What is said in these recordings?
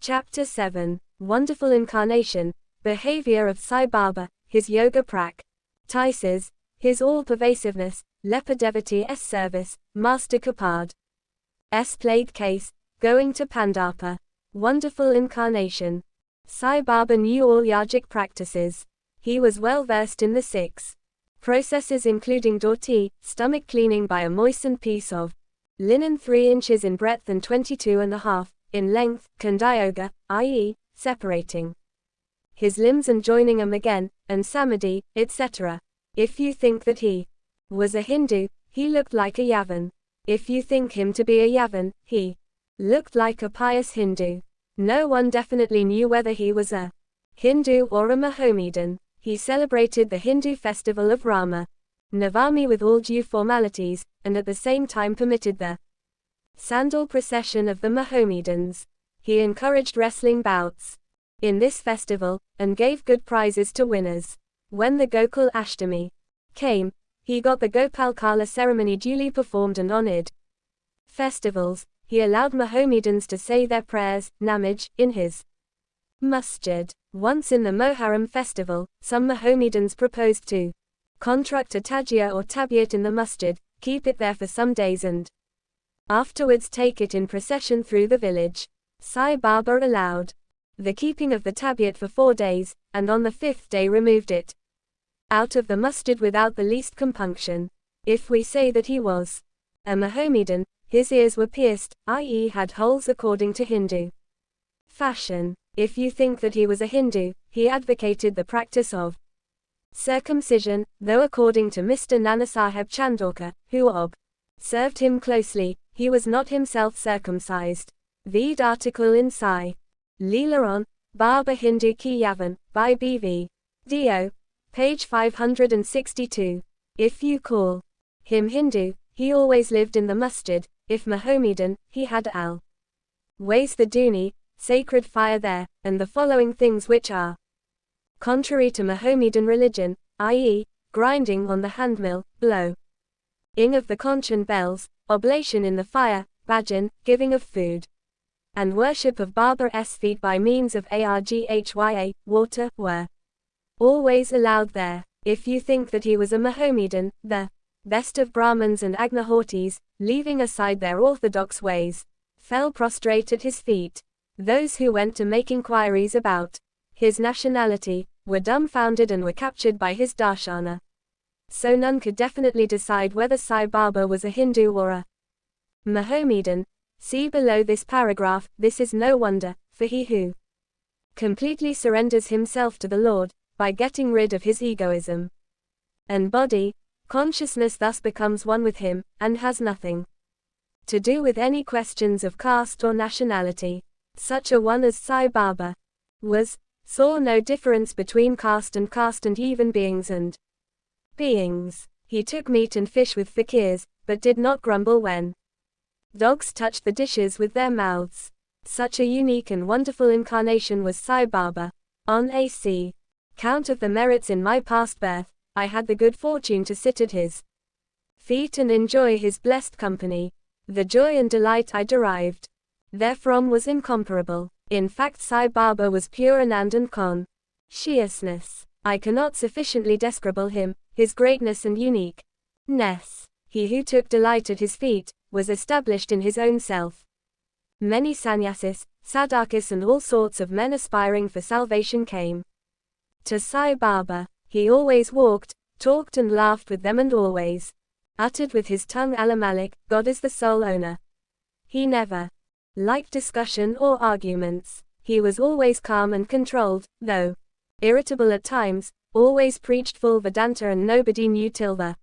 Chapter 7. Wonderful Incarnation, Behavior of Sai Baba, His Yoga Practices, His All-Pervasiveness, Leper Devotee's Service, Master Kapad. Plague Case, Going to Pandapa. Wonderful Incarnation. Sai Baba knew all yogic practices. He was well versed in the 6 processes including dhoti, stomach cleaning by a moistened piece of linen 3 inches in breadth and 22.5 in length, khandayoga, i.e., separating his limbs and joining them again, and samadhi, etc. If you think that he was a Hindu, he looked like a Yavan. If you think him to be a Yavan, he looked like a pious Hindu. No one definitely knew whether he was a Hindu or a Mohammedan. He celebrated the Hindu festival of Rama Navami with all due formalities, and at the same time permitted the sandal procession of the Mohammedans. He encouraged wrestling bouts in this festival, and gave good prizes to winners. When the Gokul Ashtami came, he got the Gopal Kala ceremony duly performed and honored. Festivals, he allowed Mohammedans to say their prayers, namaz, in his masjid. Once in the Muharram festival, some Mohammedans proposed to contract a tajia or tabiat in the masjid, keep it there for some days and afterwards take it in procession through the village. Sai Baba allowed the keeping of the tabiat for 4 days, and on the 5th day removed it out of the masjid without the least compunction. If we say that he was a Mohammedan, his ears were pierced, i.e. had holes according to Hindu fashion. If you think that he was a Hindu, he advocated the practice of circumcision, though according to Mr. Nanasaheb Chandorkar, who observed him closely, he was not himself circumcised. Read article in Sai Leela on Baba Hindu Ki Yavan, by B.V. Dio, page 562. If you call him Hindu, he always lived in the masjid. If Mohammedan, he had always the duni, sacred fire there, and the following things which are contrary to Mohammedan religion, i.e., grinding on the handmill, blowing of the conch and bells, oblation in the fire, bhajan, giving of food, and worship of Baba's feet by means of arghya, water, were always allowed there. If you think that he was a Mohammedan, the best of Brahmins and Agnihotis, leaving aside their orthodox ways, fell prostrate at his feet. Those who went to make inquiries about his nationality were dumbfounded and were captured by his darshana. So none could definitely decide whether Sai Baba was a Hindu or a Mohammedan. See below this paragraph. This is no wonder, for he who completely surrenders himself to the Lord, by getting rid of his egoism and body, consciousness thus becomes one with him, and has nothing to do with any questions of caste or nationality. Such a one as Sai Baba saw no difference between caste and even beings and beings. He took meat and fish with fakirs, but did not grumble when dogs touched the dishes with their mouths. Such a unique and wonderful incarnation was Sai Baba. On ac. count of the merits in my past birth, I had the good fortune to sit at his feet and enjoy his blessed company. The joy and delight I derived therefrom was incomparable. In fact, Sai Baba was pure Anand and consciousness. I cannot sufficiently describe him, his greatness and uniqueness. He who took delight at his feet was established in his own self. Many sannyasis, sadhakas and all sorts of men aspiring for salvation came to Sai Baba. He always walked, talked and laughed with them and always uttered with his tongue Allah Malik, God is the sole owner. He never liked discussion or arguments. He was always calm and controlled, though irritable at times, always preached full Vedanta and nobody knew till the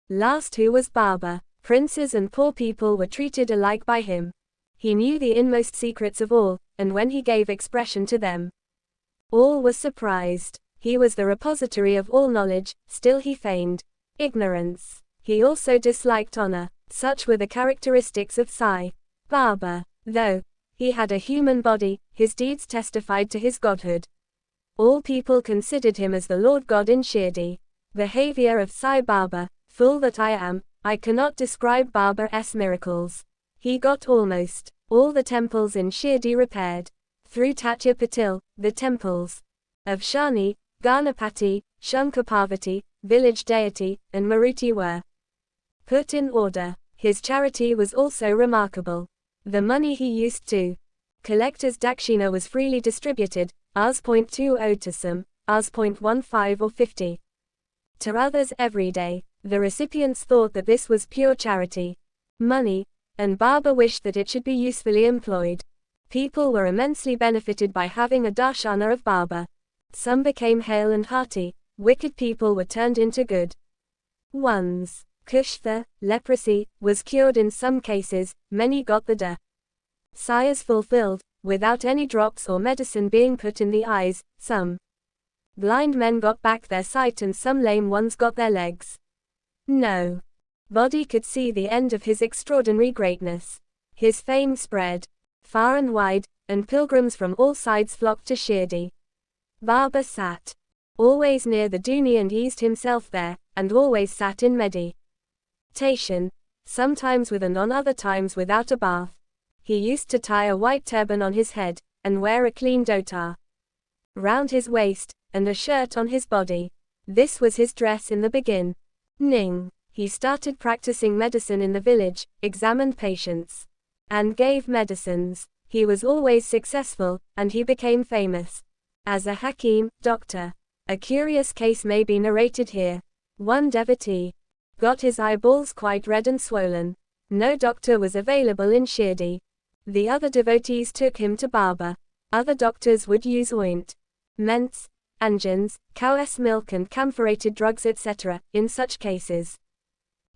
last who was Baba. Princes and poor people were treated alike by him. He knew the inmost secrets of all, and when he gave expression to them, all were surprised. He was the repository of all knowledge, still he feigned ignorance. He also disliked honor. Such were the characteristics of Sai Baba. Though he had a human body, his deeds testified to his godhood. All people considered him as the Lord God in Shirdi. Behavior of Sai Baba. Fool that I am, I cannot describe Baba's miracles. He got almost all the temples in Shirdi repaired. through Tatya Patil, the temples of Shani, Ganapati, Shankar-Parvati, village deity, and Maruti were put in order. His charity was also remarkable. The money he used to collect as dakshina was freely distributed, Rs. 0.20 to some, Rs. 0.15 or 50 to others every day. The recipients thought that this was pure charity money, and Baba wished that it should be usefully employed. People were immensely benefited by having a darshana of Baba. Some became hale and hearty, wicked people were turned into good ones. Kushtha, leprosy, was cured in some cases, many got the desires fulfilled, without any drops or medicine being put in the eyes. Some blind men got back their sight and some lame ones got their legs. No body could see the end of his extraordinary greatness. His fame spread far and wide, and pilgrims from all sides flocked to Shirdi. Baba sat always near the Duni and eased himself there, and always sat in meditation, sometimes with and on other times without a bath. He used to tie a white turban on his head, and wear a clean dhota round his waist, and a shirt on his body. This was his dress in the beginning. He started practicing medicine in the village, examined patients, and gave medicines. He was always successful, and he became famous as a hakim, doctor. A curious case may be narrated here. One devotee got his eyeballs quite red and swollen. No doctor was available in Shirdi. The other devotees took him to Baba. Other doctors would use ointments, anjans, cow's milk and camphorated drugs etc. in such cases.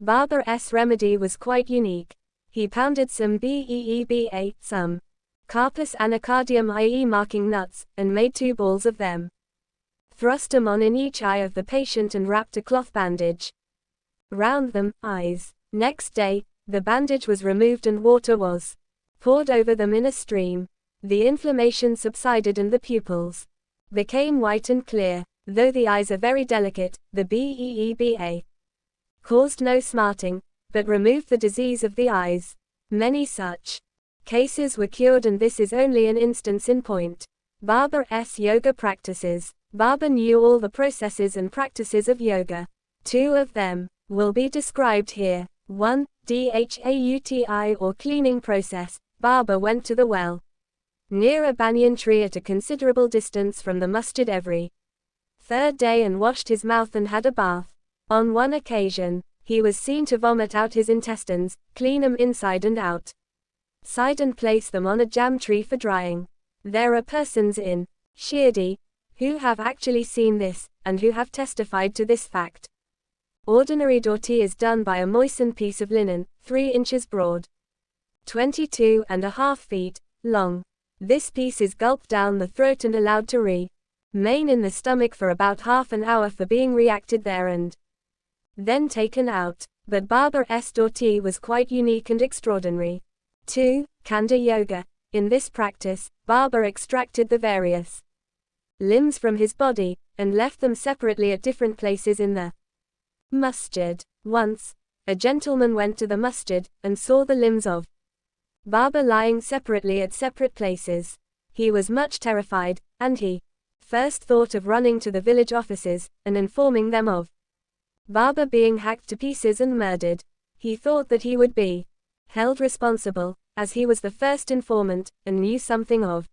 Baba's remedy was quite unique. He pounded some beeba, some carpus anacardium i.e. marking nuts, and made 2 balls of them. Thrust them on in each eye of the patient and wrapped a cloth bandage round them, eyes. Next day, the bandage was removed and water was poured over them in a stream. The inflammation subsided and the pupils became white and clear. Though the eyes are very delicate, the beeba caused no smarting, but removed the disease of the eyes. Many such cases were cured, and this is only an instance in point. Baba's yoga practices. Baba knew all the processes and practices of yoga. 2 of them will be described here. 1. Dhauti or cleaning process. Baba went to the well near a banyan tree at a considerable distance from the masjid every 3rd day and washed his mouth and had a bath. On one occasion, he was seen to vomit out his intestines, clean them inside and outside and place them on a jam tree for drying. There are persons in Shirdi who have actually seen this, and who have testified to this fact. Ordinary dhoti is done by a moistened piece of linen, 3 inches broad, 22.5 feet long. This piece is gulped down the throat and allowed to remain in the stomach for about half an hour for being reacted there and then taken out. But Baba's dhoti was quite unique and extraordinary. 2. Kanda Yoga. In this practice, Baba extracted the various limbs from his body, and left them separately at different places in the masjid. Once, a gentleman went to the masjid, and saw the limbs of Baba lying separately at separate places. He was much terrified, and he first thought of running to the village officers, and informing them of Baba being hacked to pieces and murdered. He thought that he would be held responsible, as he was the first informant, and knew something of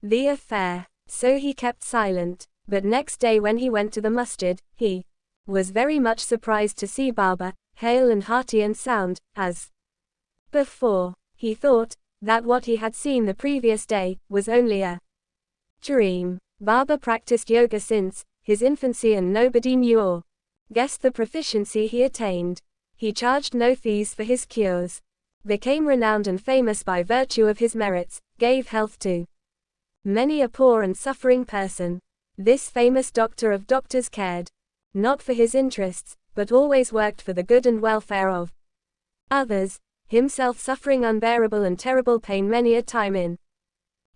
the affair. So he kept silent. But next day when he went to the masjid, he was very much surprised to see Baba, hale and hearty and sound, as before. He thought that what he had seen the previous day was only a dream. Baba practiced yoga since his infancy and nobody knew or guessed the proficiency he attained. He charged no fees for his cures, became renowned and famous by virtue of his merits, gave health to many a poor and suffering person. This famous doctor of doctors cared not for his interests, but always worked for the good and welfare of others, himself suffering unbearable and terrible pain many a time in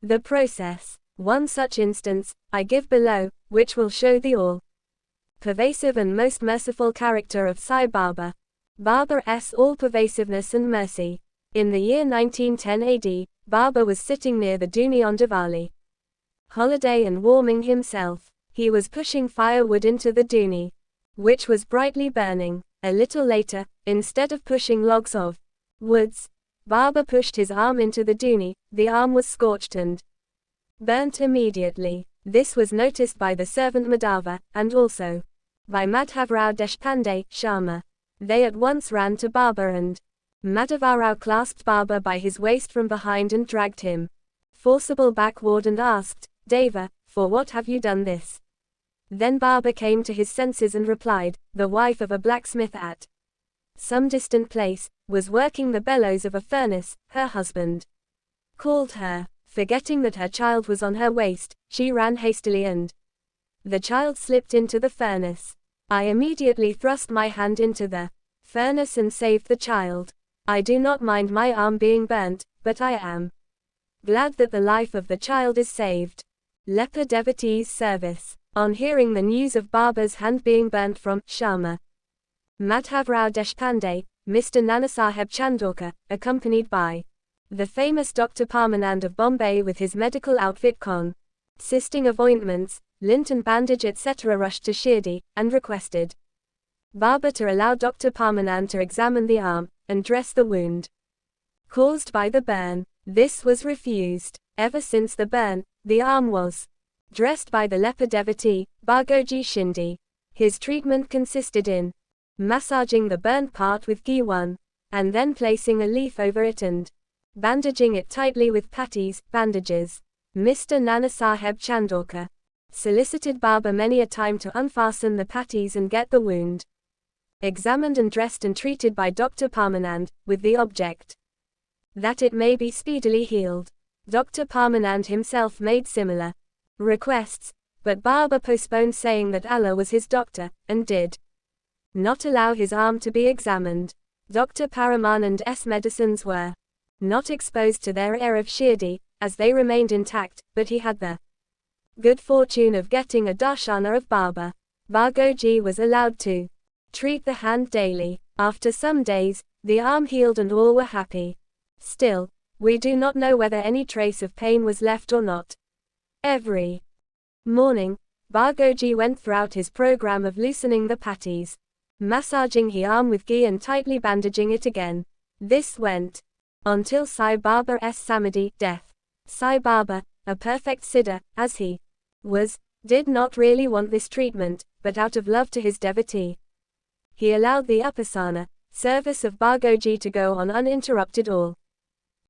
the process. One such instance I give below, which will show the all-pervasive and most merciful character of Sai Baba. Baba's all-pervasiveness and mercy. In the year 1910 AD, Baba was sitting near the Dooni on Diwali holiday and warming himself. He was pushing firewood into the Dooni, which was brightly burning. A little later, instead of pushing logs of woods, Baba pushed his arm into the Dooni. The arm was scorched and burnt immediately. This was noticed by the servant Madhava, and also by Madhavrao Deshpande, Sharma. They at once ran to Baba and Madhavrao clasped Baba by his waist from behind and dragged him forcible backward and asked, Deva, for what have you done this? Then Baba came to his senses and replied, the wife of a blacksmith at some distant place was working the bellows of a furnace. Her husband called her. Forgetting that her child was on her waist, she ran hastily and the child slipped into the furnace. I immediately thrust my hand into the furnace and saved the child. I do not mind my arm being burnt, but I am glad that the life of the child is saved. Leper devotees service. On hearing the news of Baba's hand being burnt from Sharma Madhavrao Deshpande, Mr. Nanasaheb Chandorkar, accompanied by the famous Dr. Parmanand of Bombay with his medical outfit consisting of ointments, lint and bandage etc. rushed to Shirdi, and requested Baba to allow Dr. Parmanand to examine the arm, and dress the wound caused by the burn. This was refused. Ever since the burn, the arm was dressed by the leper devotee, Bhagoji Shinde. His treatment consisted in massaging the burnt part with ghee and then placing a leaf over it and bandaging it tightly with patties, bandages. Mr. Nanasaheb Chandorkar solicited Baba many a time to unfasten the patties and get the wound examined and dressed and treated by Dr. Parmanand, with the object that it may be speedily healed. Dr. Parmanand himself made similar requests, but Baba postponed, saying that Allah was his doctor, and did not allow his arm to be examined. Dr. Paramanand's medicines were not exposed to their air of Shirdi, as they remained intact, but he had the good fortune of getting a darshana of Baba. Bhagoji was allowed to treat the hand daily. After some days, the arm healed and all were happy. Still, we do not know whether any trace of pain was left or not. Every morning, Bhagoji went throughout his program of loosening the patties, massaging his arm with ghee and tightly bandaging it again. This went until Sai Baba's Samadhi, death. Sai Baba, a perfect siddha, as he was, did not really want this treatment, but out of love to his devotee, he allowed the upasana service of Bhagoji to go on uninterrupted all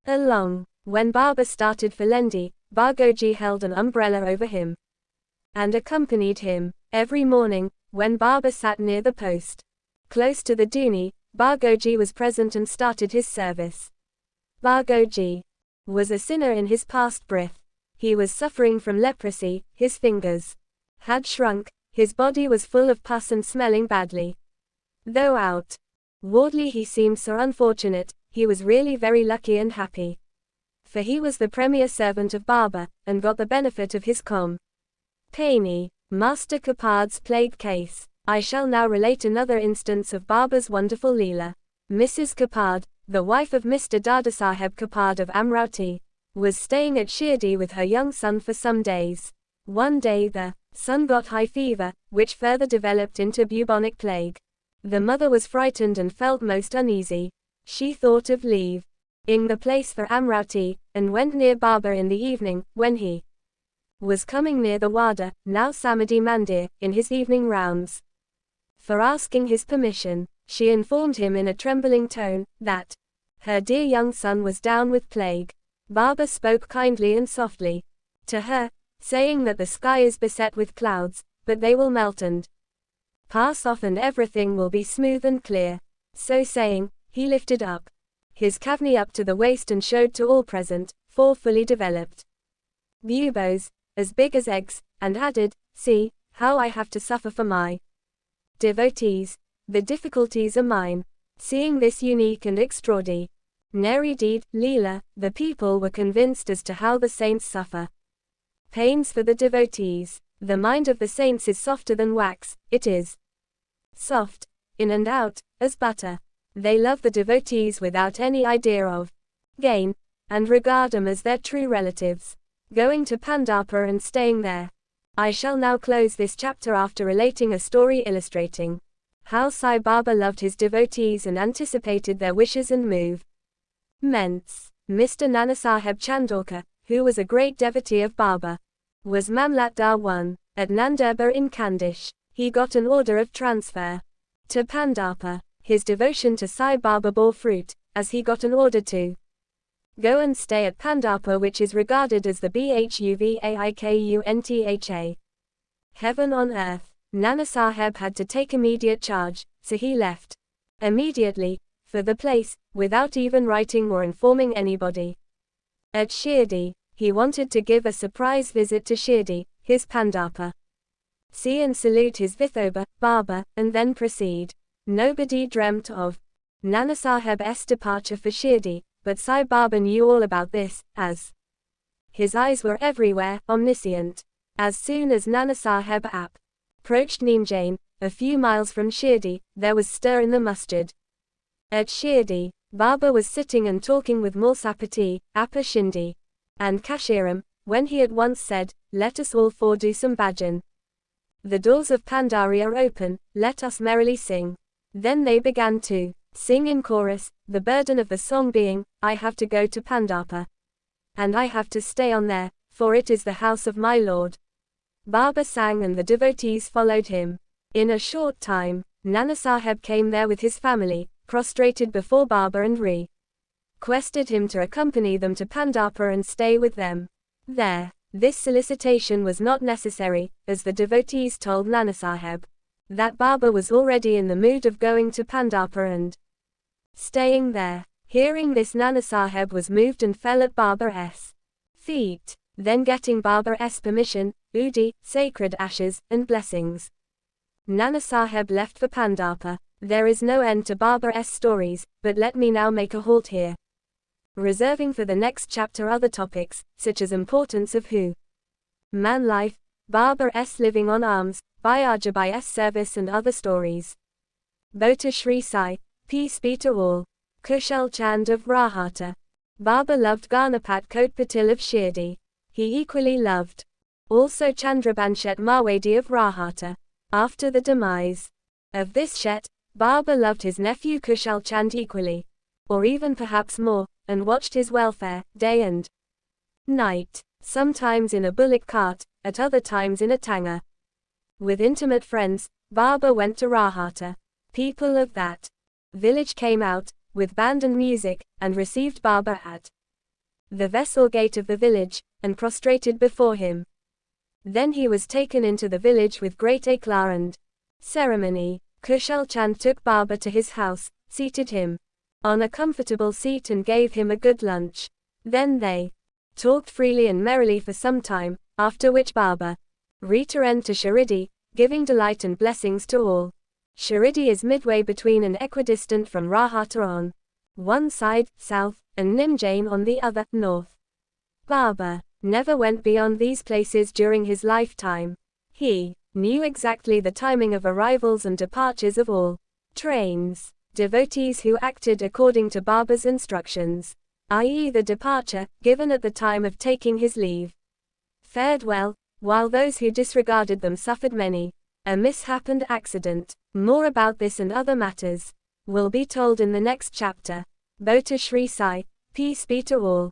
along. When Baba started for Lendi, Bhagoji held an umbrella over him and accompanied him. Every morning, when Baba sat near the post close to the Dooni, Bhagoji was present and started his service. Bhagoji was a sinner in his past birth. He was suffering from leprosy, his fingers had shrunk, his body was full of pus and smelling badly. Though outwardly he seemed so unfortunate, he was really very lucky and happy. For he was the premier servant of Baba, and got the benefit of his company. Master Kapad's plague case. I shall now relate another instance of Baba's wonderful Leela. Mrs. Kapad, the wife of Mr. Dadasaheb Kapad of Amravati, was staying at Shirdi with her young son for some days. One day the son got high fever, which further developed into bubonic plague. The mother was frightened and felt most uneasy. She thought of leaving the place for Amravati, and went near Baba in the evening, when he was coming near the Wada, now Samadhi Mandir, in his evening rounds. For asking his permission, she informed him in a trembling tone that her dear young son was down with plague. Baba spoke kindly and softly to her, saying that the sky is beset with clouds, but they will melt and pass off and everything will be smooth and clear. So saying, he lifted up his kavni up to the waist and showed to all present 4 fully developed buboes, as big as eggs, and added, "See, how I have to suffer for my devotees. The difficulties are mine." Seeing this unique and extraordinary deed, Leela, the people were convinced as to how the saints suffer pains for the devotees. The mind of the saints is softer than wax, it is soft, in and out, as butter. They love the devotees without any idea of gain, and regard them as their true relatives, going to Pandharpur and staying there. I shall now close this chapter after relating a story illustrating how Sai Baba loved his devotees and anticipated their wishes and movements. Mr. Nanasaheb Chandorkar, who was a great devotee of Baba, was Mamlatdar 1. At Nandurbar in Khandesh, he got an order of transfer to Pandharpur. His devotion to Sai Baba bore fruit, as he got an order to go and stay at Pandharpur, which is regarded as the Bhuvaikuntha heaven on earth. Nanasaheb had to take immediate charge, so he left immediately for the place, without even writing or informing anybody. At Shirdi, he wanted to give a surprise visit to Shirdi, his Pandharpur. See and salute his Vithoba, Baba, and then proceed. Nobody dreamt of Nanasaheb's departure for Shirdi, but Sai Baba knew all about this, as his eyes were everywhere, omniscient. As soon as Nanasaheb approached Neemjain, a few miles from Shirdi, there was stir in the masjid. At Shirdi, Baba was sitting and talking with Mulsapati, Appa Shindi, and Kashiram, when he at once said, "Let us all four do some bhajan. The doors of Pandari are open, let us merrily sing." Then they began to sing in chorus, the burden of the song being, "I have to go to Pandharpur. And I have to stay on there, for it is the house of my Lord." Baba sang and the devotees followed him. In a short time, Nanasaheb came there with his family, prostrated before Baba and requested him to accompany them to Pandharpur and stay with them there. This solicitation was not necessary, as the devotees told Nanasaheb that Baba was already in the mood of going to Pandharpur and staying there. Hearing this, Nanasaheb was moved and fell at Baba's feet. Then getting Baba's permission, udi, sacred ashes, and blessings, Nanasaheb left for Pandharpur. There is no end to Baba's stories, but let me now make a halt here, reserving for the next chapter other topics, such as importance of man life, Baba's living on alms, Bhayajabi's service and other stories. Bota Shri Sai, peace be to all. Kushal Chand of Rahata. Baba loved Ganapat Kot Patil of Shirdi. He equally loved also Chandraban Shet Mawadi of Rahata. After the demise of this Shet, Baba loved his nephew Kushal Chand equally, or even perhaps more, and watched his welfare, day and night, sometimes in a bullock cart, at other times in a tanga. With intimate friends, Baba went to Rahata. People of that village came out, with band and music, and received Baba at the vessel gate of the village, and prostrated before him. Then he was taken into the village with great éclat and ceremony. Kushal Chand took Baba to his house, seated him on a comfortable seat and gave him a good lunch. Then they talked freely and merrily for some time, after which Baba returned to Shirdi, giving delight and blessings to all. Shirdi is midway between and equidistant from Rahata on one side, south, and Neemjain on the other, north. Baba never went beyond these places during his lifetime. He knew exactly the timing of arrivals and departures of all trains. Devotees who acted according to Baba's instructions, i.e. the departure, given at the time of taking his leave, fared well, while those who disregarded them suffered many a mishap and accident. More about this and other matters will be told in the next chapter. Bota Shri Sai, peace be to all.